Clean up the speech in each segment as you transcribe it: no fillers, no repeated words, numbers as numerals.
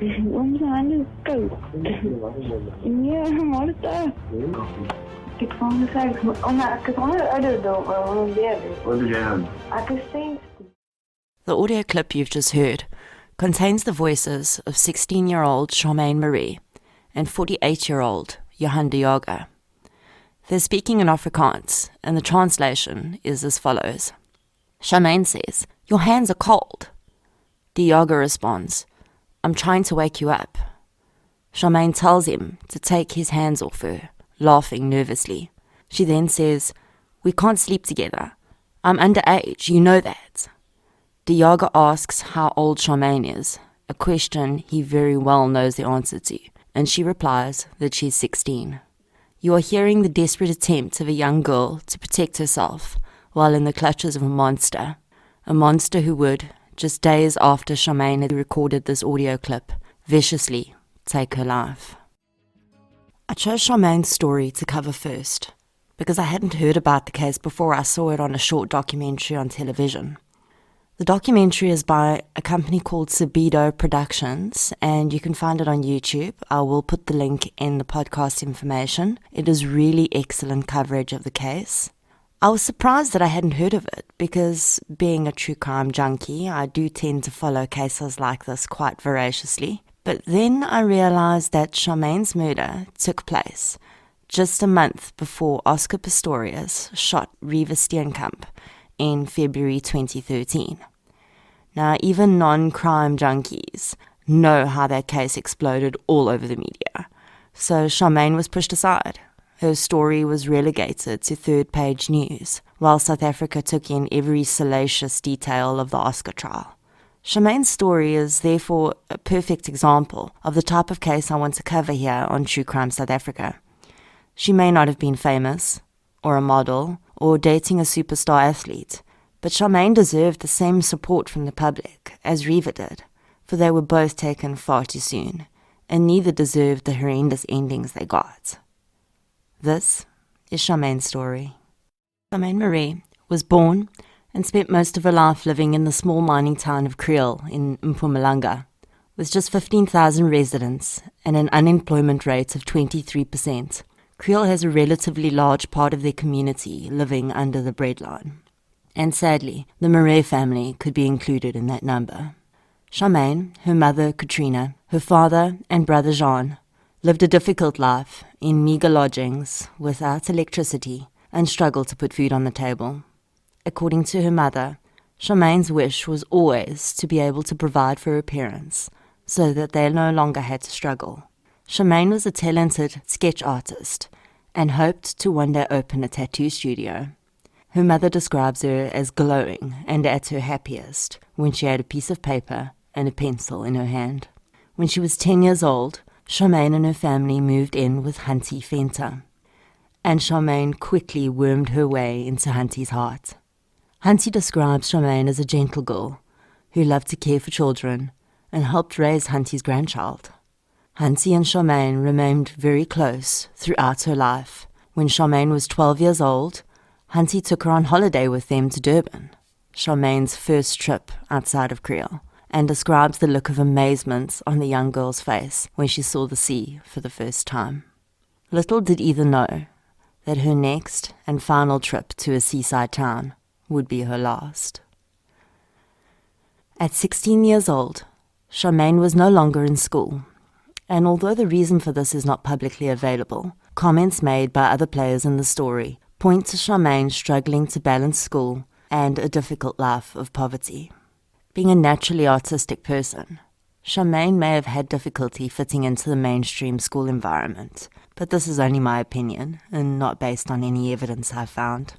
Ons hand is koud. Nee, maar dit ek van sê, ek het onder ouderdom, Wat is jy aan? ek is 10. The audio clip you've just heard contains the voices of 16-year-old Charmaine Mare and 48-year-old Johan de Jager. They're speaking in Afrikaans, and the translation is as follows. Charmaine says, "Your hands are cold." De Jager responds, "I'm trying to wake you up." Charmaine tells him to take his hands off her, laughing nervously. She then says, "We can't sleep together. I'm underage, you know that." De Jager asks how old Charmaine is, a question he very well knows the answer to, and she replies that she's 16. You are hearing the desperate attempt of a young girl to protect herself while in the clutches of a monster who would, just days after Charmaine had recorded this audio clip, viciously take her life. I chose Charmaine's story to cover first, because I hadn't heard about the case before I saw it on a short documentary on television. The documentary is by a company called Sabido Productions, and you can find it on YouTube. I will put the link in the podcast information. It is really excellent coverage of the case. I was surprised that I hadn't heard of it, because being a true crime junkie, I do tend to follow cases like this quite voraciously. But then I realized that Charmaine's murder took place just a month before Oscar Pistorius shot Reeva Steenkamp in February 2013. Now, even non-crime junkies know how that case exploded all over the media. So Charmaine was pushed aside. Her story was relegated to third-page news, while South Africa took in every salacious detail of the Oscar trial. Charmaine's story is therefore a perfect example of the type of case I want to cover here on True Crime South Africa. She may not have been famous, or a model, or dating a superstar athlete, but Charmaine deserved the same support from the public as Reeva did, for they were both taken far too soon, and neither deserved the horrendous endings they got. This is Charmaine's story. Charmaine Mare was born and spent most of her life living in the small mining town of Kriel in Mpumalanga, with just 15,000 residents and an unemployment rate of 23%. Kriel has a relatively large part of their community living under the breadline. And sadly, the Mare family could be included in that number. Charmaine, her mother Katrina, her father and brother Jean lived a difficult life in meagre lodgings without electricity and struggled to put food on the table. According to her mother, Charmaine's wish was always to be able to provide for her parents so that they no longer had to struggle. Charmaine was a talented sketch artist and hoped to one day open a tattoo studio. Her mother describes her as glowing and at her happiest when she had a piece of paper and a pencil in her hand. When she was 10 years old, Charmaine and her family moved in with Hantie Venter, and Charmaine quickly wormed her way into Hantie's heart. Hantie describes Charmaine as a gentle girl who loved to care for children and helped raise Hantie's grandchild. Hantie and Charmaine remained very close throughout her life. When Charmaine was 12 years old, Hantie took her on holiday with them to Durban, Charmaine's first trip outside of Kriel, and describes the look of amazement on the young girl's face when she saw the sea for the first time. Little did either know that her next and final trip to a seaside town would be her last. At 16 years old, Charmaine was no longer in school, and although the reason for this is not publicly available, comments made by other players in the story point to Charmaine struggling to balance school and a difficult life of poverty. Being a naturally artistic person, Charmaine may have had difficulty fitting into the mainstream school environment, but this is only my opinion and not based on any evidence I've found.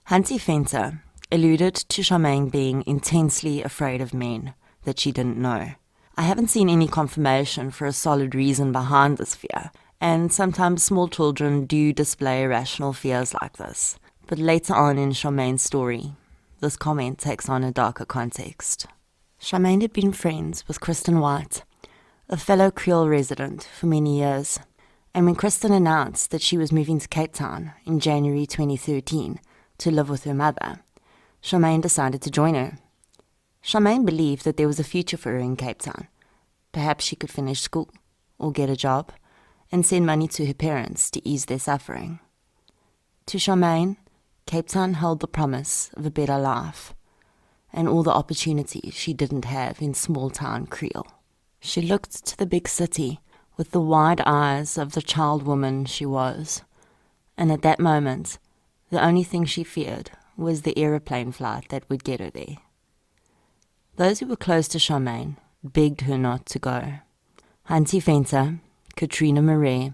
Hantie Venter alluded to Charmaine being intensely afraid of men that she didn't know. I haven't seen any confirmation for a solid reason behind this fear, and sometimes small children do display irrational fears like this. But later on in Charmaine's story, this comment takes on a darker context. Charmaine had been friends with Kristen White, a fellow Kriel resident, for many years, and when Kristen announced that she was moving to Cape Town in January 2013 to live with her mother, Charmaine decided to join her. Charmaine believed that there was a future for her in Cape Town, Perhaps she could finish school or get a job and send money to her parents to ease their suffering. To Charmaine, Cape Town held the promise of a better life and all the opportunities she didn't have in small-town Creole. She looked to the big city with the wide eyes of the child woman she was, and at that moment, the only thing she feared was the aeroplane flight that would get her there. Those who were close to Charmaine begged her not to go. Auntie Venter, Katrina Mare,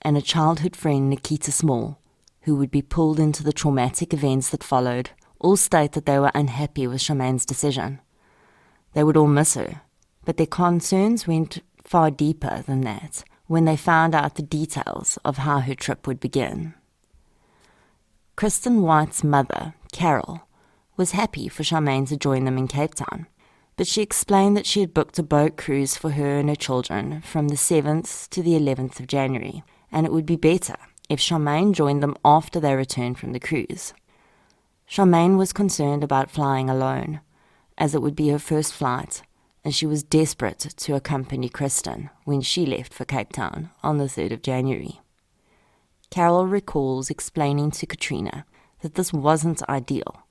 and a childhood friend, Nikita Small, who would be pulled into the traumatic events that followed, all state that they were unhappy with Charmaine's decision. They would all miss her, but their concerns went far deeper than that when they found out the details of how her trip would begin. Kristen White's mother, Carol, was happy for Charmaine to join them in Cape Town, but she explained that she had booked a boat cruise for her and her children from the 7th to the 11th of January, and it would be better if Charmaine joined them after they returned from the cruise. Charmaine was concerned about flying alone, as it would be her first flight, and she was desperate to accompany Kristen when she left for Cape Town on the 3rd of January. Carol recalls explaining to Katrina that this wasn't ideal,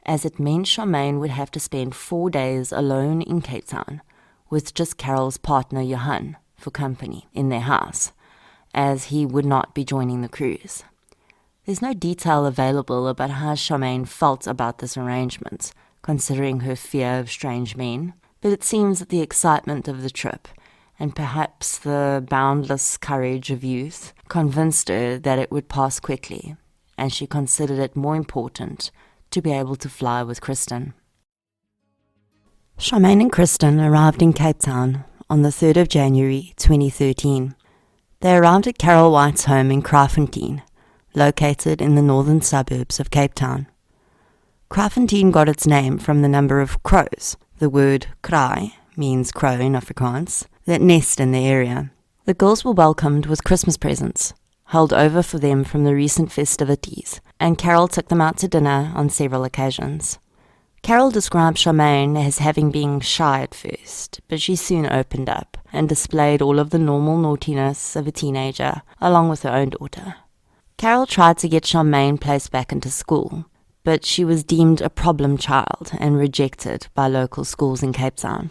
as it meant Charmaine would have to spend 4 days alone in Cape Town with just Carol's partner Johan for company in their house, as he would not be joining the cruise. There's no detail available about how Charmaine felt about this arrangement, considering her fear of strange men, but it seems that the excitement of the trip and perhaps the boundless courage of youth convinced her that it would pass quickly, and she considered it more important to be able to fly with Kristen. Charmaine and Kristen arrived in Cape Town on the 3rd of January 2013. They arrived at Carol White's home in Kraaifontein, located in the northern suburbs of Cape Town. Kraaifontein got its name from the number of crows. The word kraai means crow in Afrikaans, that nest in the area. The girls were welcomed with Christmas presents, held over for them from the recent festivities, and Carol took them out to dinner on several occasions. Carol described Charmaine as having been shy at first, but she soon opened up and displayed all of the normal naughtiness of a teenager, along with her own daughter. Carol tried to get Charmaine placed back into school, but she was deemed a problem child and rejected by local schools in Cape Town.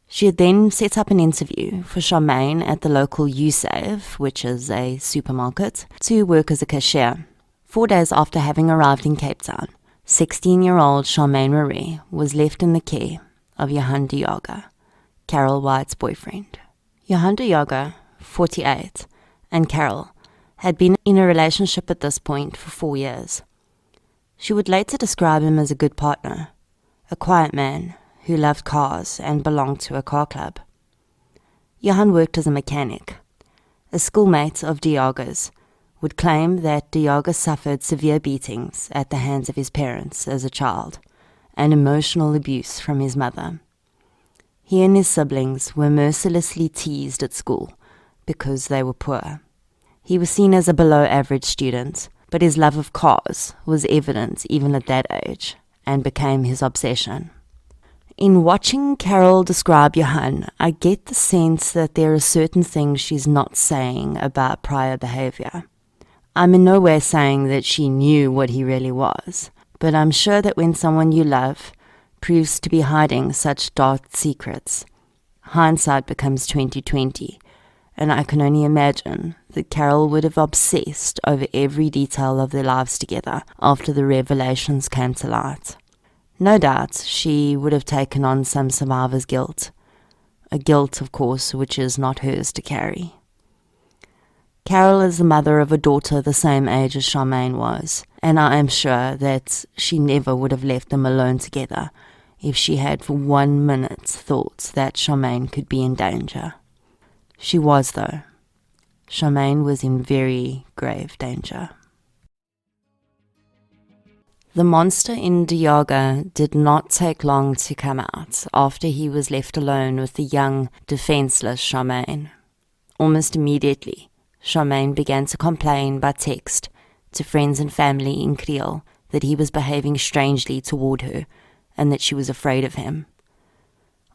She had then set up an interview for Charmaine at the local USAVE, which is a supermarket, to work as a cashier. 4 days after having arrived in Cape Town, 16-year-old Charmaine Mare was left in the care of Johan Dioga, Carol White's boyfriend. Johan Dioga, 48, and Carol had been in a relationship at this point for 4 years. She would later describe him as a good partner, a quiet man who loved cars and belonged to a car club. Johan worked as a mechanic. A schoolmate of Dioga's would claim that Dioga suffered severe beatings at the hands of his parents as a child and emotional abuse from his mother. He and his siblings were mercilessly teased at school because they were poor. He was seen as a below-average student, but his love of cars was evident even at that age and became his obsession. In watching Carol describe Johan, I get the sense that there are certain things she's not saying about prior behavior. I'm in no way saying that she knew what he really was, but I'm sure that when someone you love proves to be hiding such dark secrets, hindsight becomes 20/20, and I can only imagine that Carol would have obsessed over every detail of their lives together after the revelations came to light. No doubt she would have taken on some survivor's guilt, a guilt, of course, which is not hers to carry. Carol is the mother of a daughter the same age as Charmaine was, and I am sure that she never would have left them alone together if she had for 1 minute thought that Charmaine could be in danger. She was, though. Charmaine was in very grave danger. The monster in Dioga did not take long to come out after he was left alone with the young, defenseless Charmaine. Almost immediately, Charmaine began to complain by text to friends and family in Creole that he was behaving strangely toward her and that she was afraid of him.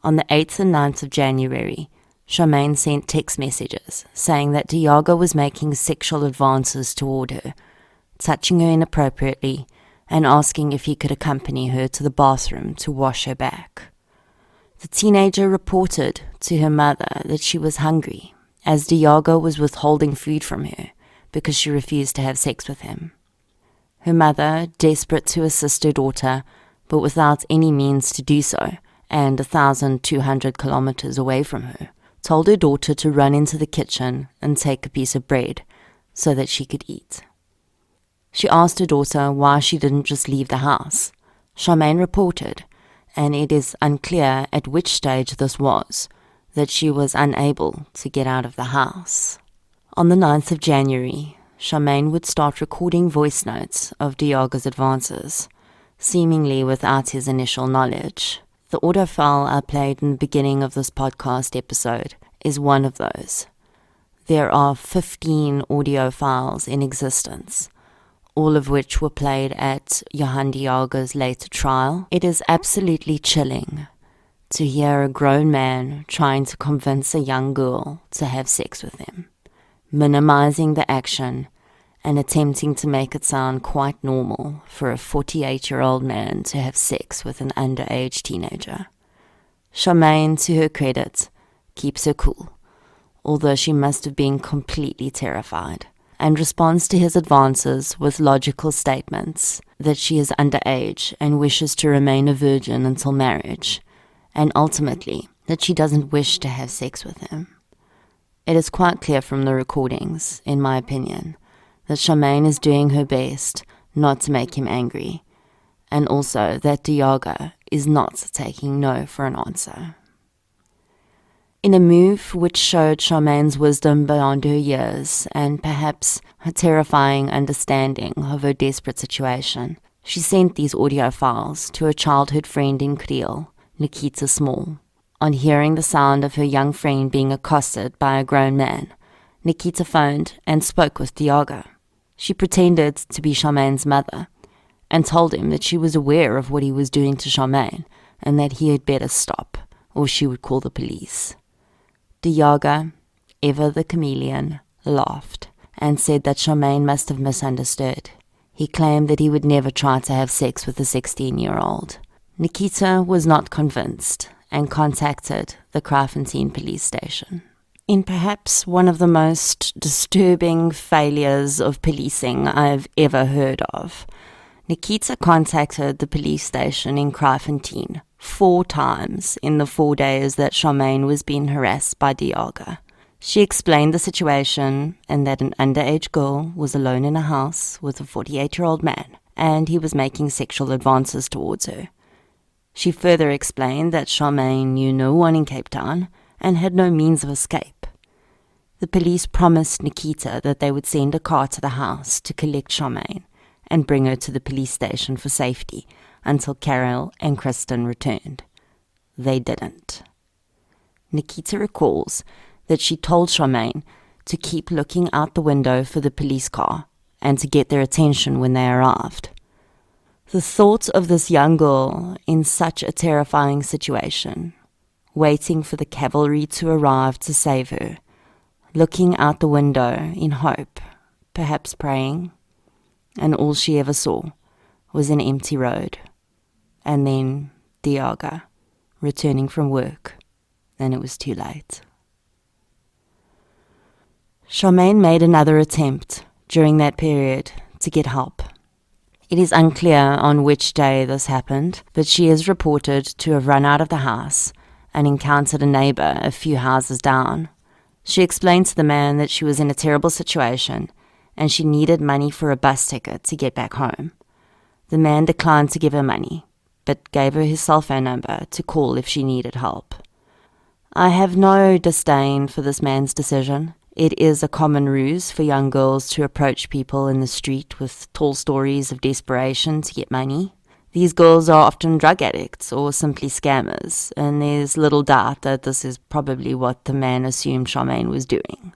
On the 8th and 9th of January, Charmaine sent text messages saying that Diogo was making sexual advances toward her, touching her inappropriately and asking if he could accompany her to the bathroom to wash her back. The teenager reported to her mother that she was hungry, as Diogo was withholding food from her because she refused to have sex with him. Her mother, desperate to assist her daughter, but without any means to do so, and 1,200 kilometers away from her, told her daughter to run into the kitchen and take a piece of bread so that she could eat. She asked her daughter why she didn't just leave the house. Charmaine reported, and it is unclear at which stage this was, that she was unable to get out of the house. On the 9th of January, Charmaine would start recording voice notes of Diogo's advances, seemingly without his initial knowledge. The audio file I played in the beginning of this podcast episode is one of those. There are 15 audio files in existence, all of which were played at Johan Diogo's later trial. It is absolutely chilling to hear a grown man trying to convince a young girl to have sex with him, minimizing the action and attempting to make it sound quite normal for a 48-year-old man to have sex with an underage teenager. Charmaine, to her credit, keeps her cool, although she must have been completely terrified, and responds to his advances with logical statements that she is underage and wishes to remain a virgin until marriage, and ultimately that she doesn't wish to have sex with him. It is quite clear from the recordings, in my opinion, that Charmaine is doing her best not to make him angry, and also that Diogo is not taking no for an answer. In a move which showed Charmaine's wisdom beyond her years and perhaps her terrifying understanding of her desperate situation, she sent these audio files to her childhood friend in Creole, Nikita Small. On hearing the sound of her young friend being accosted by a grown man, Nikita phoned and spoke with Diogo. She pretended to be Charmaine's mother and told him that she was aware of what he was doing to Charmaine and that he had better stop or she would call the police. Diogo, ever the chameleon, laughed and said that Charmaine must have misunderstood. He claimed that he would never try to have sex with a 16-year-old. Nikita was not convinced and contacted the Kraaifontein police station. In perhaps one of the most disturbing failures of policing I have ever heard of, Nikita contacted the police station in Kraaifontein 4 times in the 4 days that Charmaine was being harassed by Diogo. She explained the situation and that an underage girl was alone in a house with a 48-year-old man, and he was making sexual advances towards her. She further explained that Charmaine knew no one in Cape Town and had no means of escape. The police promised Nikita that they would send a car to the house to collect Charmaine and bring her to the police station for safety until Carol and Kristen returned. They didn't. Nikita recalls that she told Charmaine to keep looking out the window for the police car and to get their attention when they arrived. The thought of this young girl in such a terrifying situation, waiting for the cavalry to arrive to save her, looking out the window in hope, perhaps praying, and all she ever saw was an empty road, and then Diogo returning from work, and it was too late. Charmaine made another attempt during that period to get help. It is unclear on which day this happened, but she is reported to have run out of the house and encountered a neighbor a few houses down. She explained to the man that she was in a terrible situation and she needed money for a bus ticket to get back home. The man declined to give her money, but gave her his cell phone number to call if she needed help. I have no disdain for this man's decision. It is a common ruse for young girls to approach people in the street with tall stories of desperation to get money. These girls are often drug addicts or simply scammers, and there's little doubt that this is probably what the man assumed Charmaine was doing.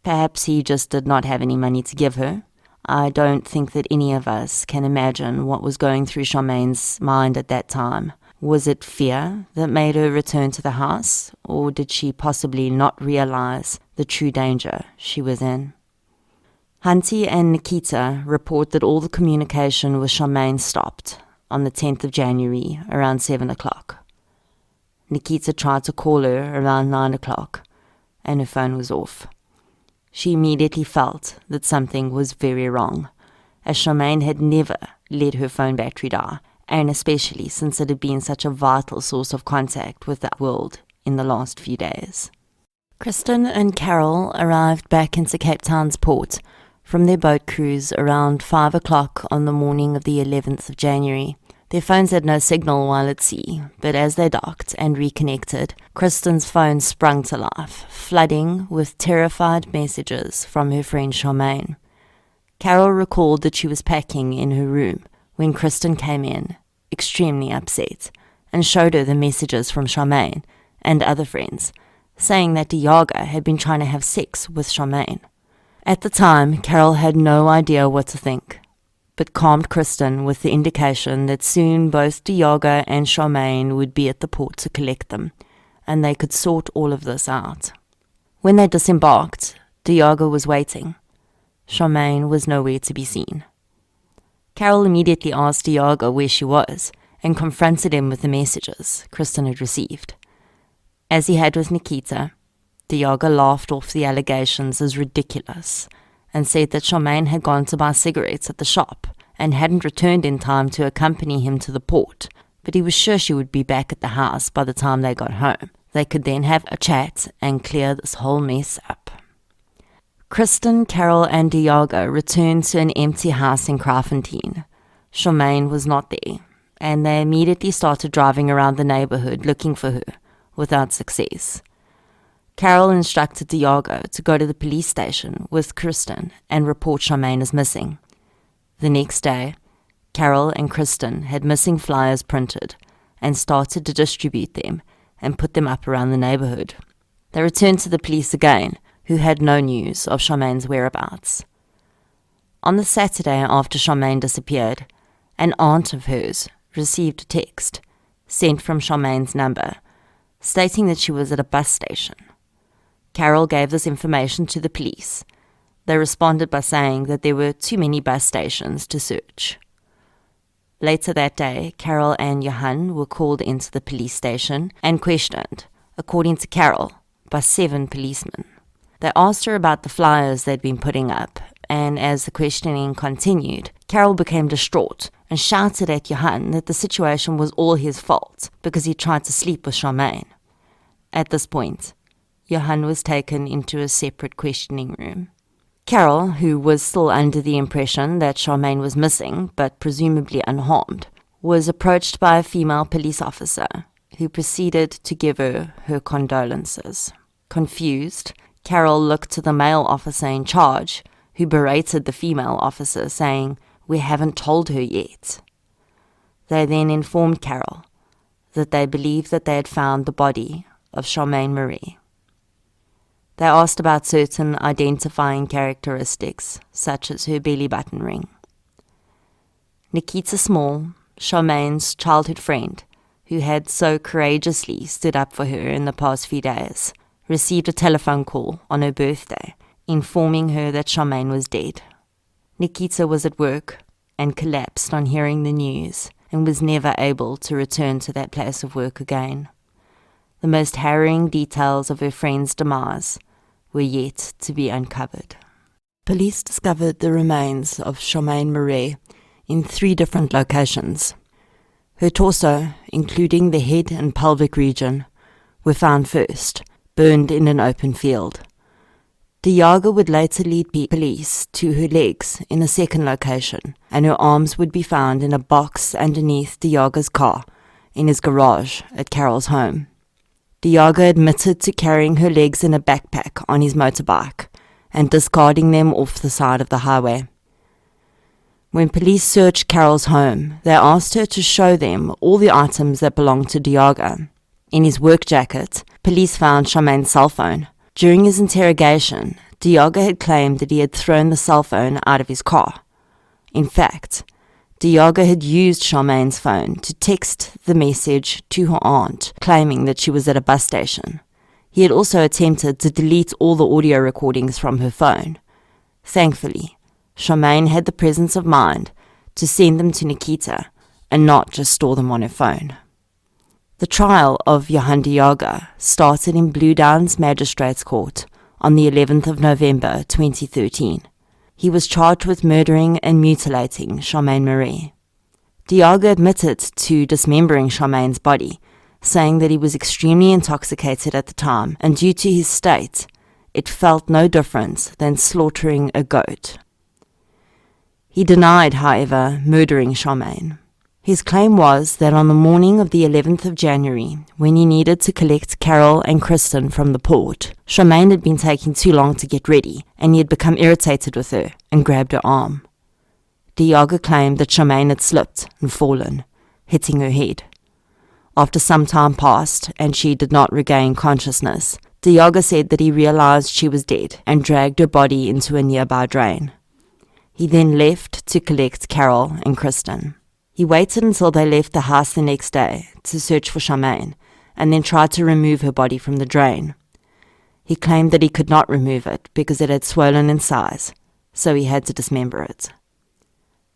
Perhaps he just did not have any money to give her. I don't think that any of us can imagine what was going through Charmaine's mind at that time, Was it fear that made her return to the house, or did she possibly not realize the true danger she was in? Hunty and Nikita report that all the communication with Charmaine stopped on the 10th of January around 7 o'clock. Nikita tried to call her around 9 o'clock, and her phone was off. She immediately felt that something was very wrong, as Charmaine had never let her phone battery die, and especially since it had been such a vital source of contact with the world in the last few days. Kristen and Carol arrived back into Cape Town's port from their boat cruise around 5 o'clock on the morning of the 11th of January. Their phones had no signal while at sea, but as they docked and reconnected, Kristen's phone sprung to life, flooding with terrified messages from her friend Charmaine. Carol recalled that she was packing in her room when Kristen came in, extremely upset, and showed her the messages from Charmaine and other friends, saying that Diaga had been trying to have sex with Charmaine. At the time, Carol had no idea what to think, but calmed Kristen with the indication that soon both Diaga and Charmaine would be at the port to collect them, and they could sort all of this out. When they disembarked, Diaga was waiting. Charmaine was nowhere to be seen. Carol immediately asked Diaga where she was, and confronted him with the messages Kristen had received. As he had with Nikita, Diaga laughed off the allegations as ridiculous, and said that Charmaine had gone to buy cigarettes at the shop and hadn't returned in time to accompany him to the port, but he was sure she would be back at the house by the time they got home. They could then have a chat and clear this whole mess up. Kristen, Carol and Diaga returned to an empty house in Kraaifontein. Charmaine was not there, and they immediately started driving around the neighborhood looking for her, without success. Carol instructed Diaga to go to the police station with Kristen and report Charmaine as missing. The next day, Carol and Kristen had missing flyers printed and started to distribute them and put them up around the neighborhood. They returned to the police again, who had no news of Charmaine's whereabouts. On the Saturday after Charmaine disappeared, an aunt of hers received a text sent from Charmaine's number stating that she was at a bus station. Carol gave this information to the police. They responded by saying that there were too many bus stations to search. Later that day, Carol and Johan were called into the police station and questioned, according to Carol, by 7 policemen. They asked her about the flyers they'd been putting up, and as the questioning continued, Carol became distraught and shouted at Johan that the situation was all his fault because he tried to sleep with Charmaine. At this point, Johan was taken into a separate questioning room. Carol, who was still under the impression that Charmaine was missing, but presumably unharmed, was approached by a female police officer, who proceeded to give her condolences. Confused, Carol looked to the male officer in charge, who berated the female officer, saying, "We haven't told her yet." They then informed Carol that they believed that they had found the body of Charmaine Mare. They asked about certain identifying characteristics, such as her belly button ring. Nikita Small, Charmaine's childhood friend, who had so courageously stood up for her in the past few days, received a telephone call on her birthday, informing her that Charmaine was dead. Nikita was at work and collapsed on hearing the news and was never able to return to that place of work again. The most harrowing details of her friend's demise were yet to be uncovered. Police discovered the remains of Charmaine Mare in 3 different locations. Her torso, including the head and pelvic region, were found first, burned in an open field. Diaga would later lead police to her legs in a second location, and her arms would be found in a box underneath Diaga's car in his garage at Carol's home. Diaga admitted to carrying her legs in a backpack on his motorbike and discarding them off the side of the highway. When police searched Carol's home, they asked her to show them all the items that belonged to Diaga. In his work jacket, police found Charmaine's cell phone. During his interrogation, Diaga had claimed that he had thrown the cell phone out of his car. In fact, Diogo had used Charmaine's phone to text the message to her aunt, claiming that she was at a bus station. He had also attempted to delete all the audio recordings from her phone. Thankfully, Charmaine had the presence of mind to send them to Nikita and not just store them on her phone. The trial of Johan Diogo started in Blue Downs Magistrates Court on the 11th of November 2013. He was charged with murdering and mutilating Charmaine Mare. Diogo admitted to dismembering Charmaine's body, saying that he was extremely intoxicated at the time, and due to his state, it felt no different than slaughtering a goat. He denied, however, murdering Charmaine. His claim was that on the morning of the 11th of January, when he needed to collect Carol and Kristen from the port, Charmaine had been taking too long to get ready, and he had become irritated with her and grabbed her arm. Diogo claimed that Charmaine had slipped and fallen, hitting her head. After some time passed and she did not regain consciousness, Diogo said that he realized she was dead and dragged her body into a nearby drain. He then left to collect Carol and Kristen. He waited until they left the house the next day to search for Charmaine, and then tried to remove her body from the drain. He claimed that he could not remove it because it had swollen in size, so he had to dismember it.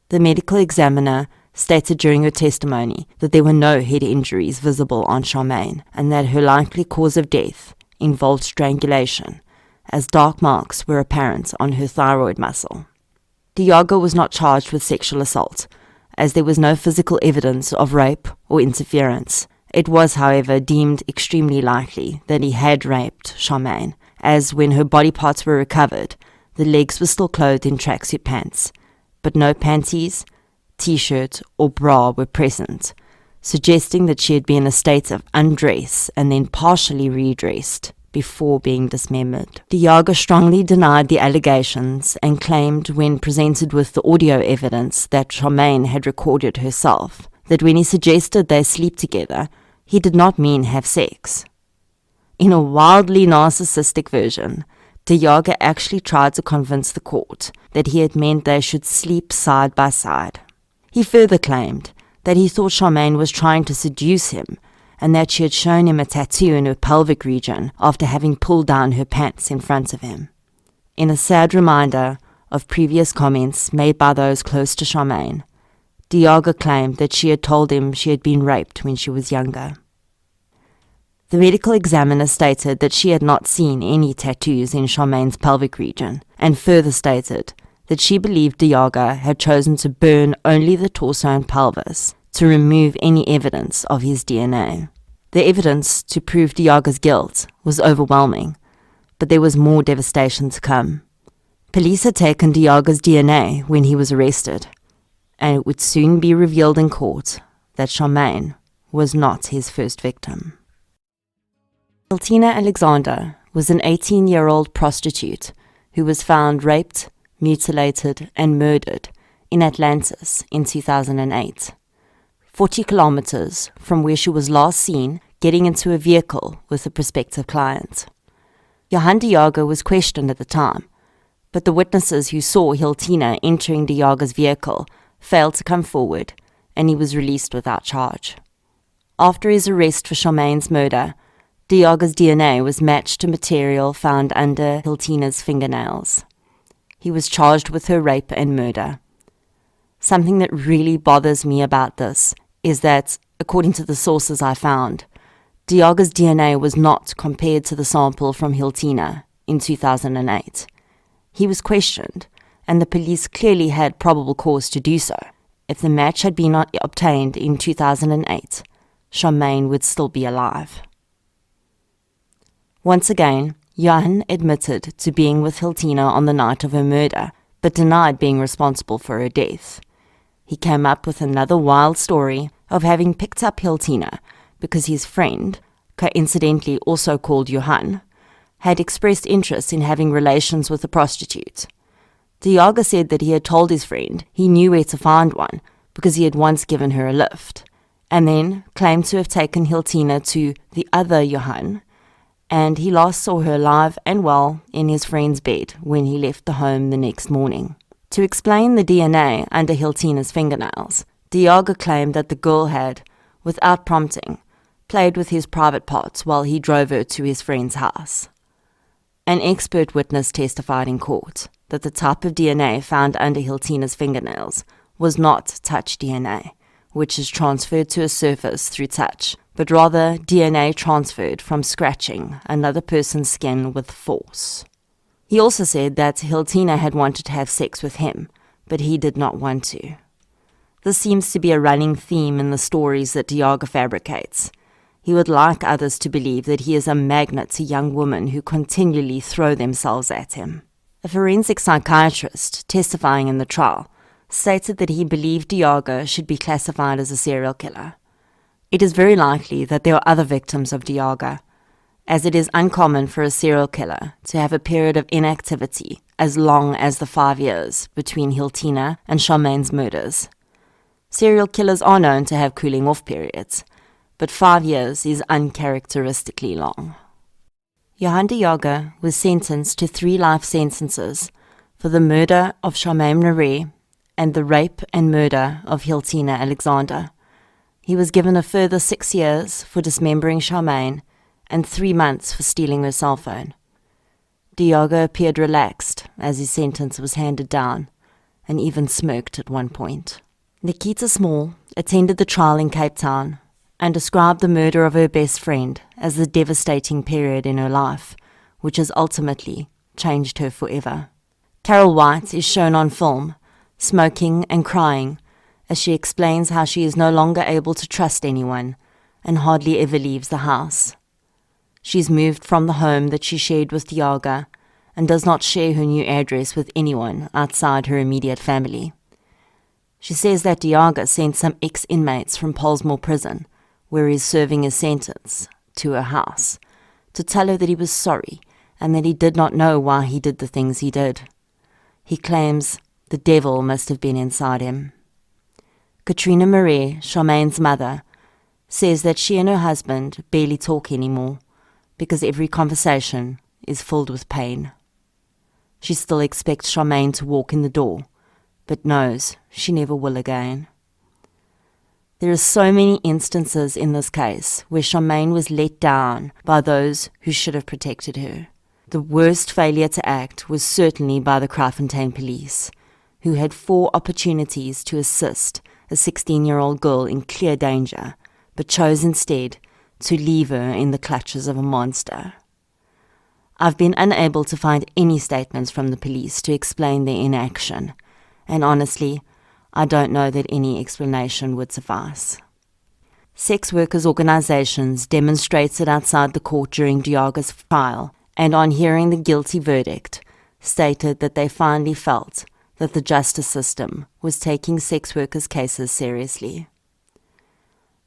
The medical examiner stated during her testimony that there were no head injuries visible on Charmaine, and that her likely cause of death involved strangulation, as dark marks were apparent on her thyroid muscle. Diogo was not charged with sexual assault, as there was no physical evidence of rape or interference. It was, however, deemed extremely likely that he had raped Charmaine, as when her body parts were recovered, the legs were still clothed in tracksuit pants, but no panties, t-shirt, or bra were present, suggesting that she had been in a state of undress and then partially redressed before being dismembered. Diogo strongly denied the allegations and claimed, when presented with the audio evidence that Charmaine had recorded herself, that when he suggested they sleep together, he did not mean have sex. In a wildly narcissistic version, Diogo actually tried to convince the court that he had meant they should sleep side by side. He further claimed that he thought Charmaine was trying to seduce him, and that she had shown him a tattoo in her pelvic region after having pulled down her pants in front of him. In a sad reminder of previous comments made by those close to Charmaine, Diogo claimed that she had told him she had been raped when she was younger. The medical examiner stated that she had not seen any tattoos in Charmaine's pelvic region, and further stated that she believed Diogo had chosen to burn only the torso and pelvis to remove any evidence of his DNA. The evidence to prove Diogo's guilt was overwhelming, but there was more devastation to come. Police had taken Diogo's DNA when he was arrested, and it would soon be revealed in court that Charmaine was not his first victim. Hiltina Alexander was an 18-year-old prostitute who was found raped, mutilated, and murdered in Atlantis in 2008. 40 kilometers from where she was last seen getting into a vehicle with a prospective client. Johan Diogo was questioned at the time, but the witnesses who saw Hiltina entering Diogo's vehicle failed to come forward, and he was released without charge. After his arrest for Charmaine's murder, Diogo's DNA was matched to material found under Hiltina's fingernails. He was charged with her rape and murder. Something that really bothers me about this is that, according to the sources I found, Diogo's DNA was not compared to the sample from Hiltina in 2008. He was questioned, and the police clearly had probable cause to do so. If the match had been obtained in 2008, Charmaine would still be alive. Once again, Johan admitted to being with Hiltina on the night of her murder, but denied being responsible for her death. He came up with another wild story of having picked up Hiltina because his friend, coincidentally also called Johan, had expressed interest in having relations with a prostitute. Diogo said that he had told his friend he knew where to find one because he had once given her a lift, and then claimed to have taken Hiltina to the other Johan, and he last saw her alive and well in his friend's bed when he left the home the next morning. To explain the DNA under Hiltina's fingernails, Diaga claimed that the girl had, without prompting, played with his private parts while he drove her to his friend's house. An expert witness testified in court that the type of DNA found under Hiltina's fingernails was not touch DNA, which is transferred to a surface through touch, but rather DNA transferred from scratching another person's skin with force. He also said that Hiltina had wanted to have sex with him, but he did not want to. This seems to be a running theme in the stories that Diaga fabricates. He would like others to believe that he is a magnet to young women who continually throw themselves at him. A forensic psychiatrist testifying in the trial stated that he believed Diaga should be classified as a serial killer. It is very likely that there are other victims of Diaga, as it is uncommon for a serial killer to have a period of inactivity as long as the 5 years between Hiltina and Charmaine's murders. Serial killers are known to have cooling-off periods, but 5 years is uncharacteristically long. Johan Diaga was sentenced to 3 life sentences for the murder of Charmaine Mare and the rape and murder of Hiltina Alexander. He was given a further 6 years for dismembering Charmaine and 3 months for stealing her cell phone. Diaga appeared relaxed as his sentence was handed down, and even smirked at one point. Nikita Small attended the trial in Cape Town and described the murder of her best friend as the devastating period in her life, which has ultimately changed her forever. Carol White is shown on film, smoking and crying, as she explains how she is no longer able to trust anyone and hardly ever leaves the house. She's moved from the home that she shared with Diaga and does not share her new address with anyone outside her immediate family. She says that Diaga sent some ex-inmates from Pollsmoor prison, where he is serving his sentence, to her house, to tell her that he was sorry and that he did not know why he did the things he did. He claims the devil must have been inside him. Katrina Mare, Charmaine's mother, says that she and her husband barely talk anymore because every conversation is filled with pain. She still expects Charmaine to walk in the door, but knows she never will again. There are so many instances in this case where Charmaine was let down by those who should have protected her. The worst failure to act was certainly by the Kraaifontein police, who had 4 opportunities to assist a 16-year-old girl in clear danger, but chose instead to leave her in the clutches of a monster. I've been unable to find any statements from the police to explain their inaction, and honestly, I don't know that any explanation would suffice. Sex workers' organizations demonstrated outside the court during Diaga's trial, and on hearing the guilty verdict, stated that they finally felt that the justice system was taking sex workers' cases seriously.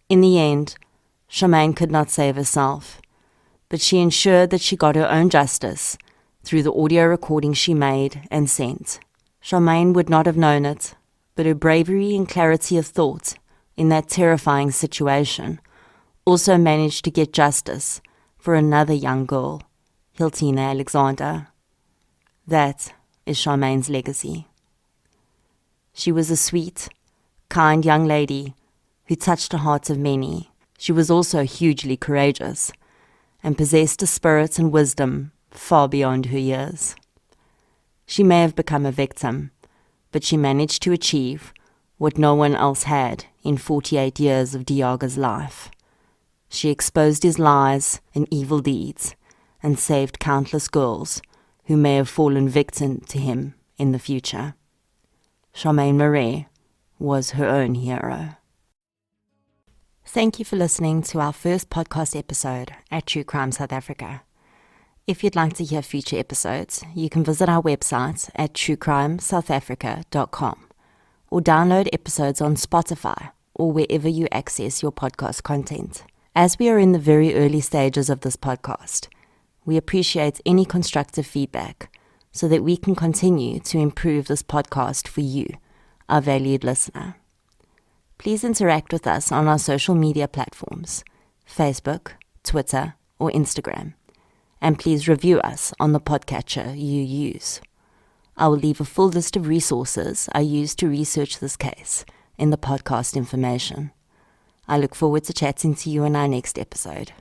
In the end, Charmaine could not save herself, but she ensured that she got her own justice through the audio recording she made and sent. Charmaine would not have known it, but her bravery and clarity of thought in that terrifying situation also managed to get justice for another young girl, Hiltina Alexander. That is Charmaine's legacy. She was a sweet, kind young lady who touched the hearts of many. She was also hugely courageous and possessed a spirit and wisdom far beyond her years. She may have become a victim, but she managed to achieve what no one else had in 48 years of Diaga's life. She exposed his lies and evil deeds and saved countless girls who may have fallen victim to him in the future. Charmaine Mare was her own hero. Thank you for listening to our first podcast episode at True Crime South Africa. If you'd like to hear future episodes, you can visit our website at truecrimesouthafrica.com or download episodes on Spotify or wherever you access your podcast content. As we are in the very early stages of this podcast, we appreciate any constructive feedback so that we can continue to improve this podcast for you, our valued listener. Please interact with us on our social media platforms, Facebook, Twitter, or Instagram. And please review us on the podcatcher you use. I will leave a full list of resources I used to research this case in the podcast information. I look forward to chatting to you in our next episode.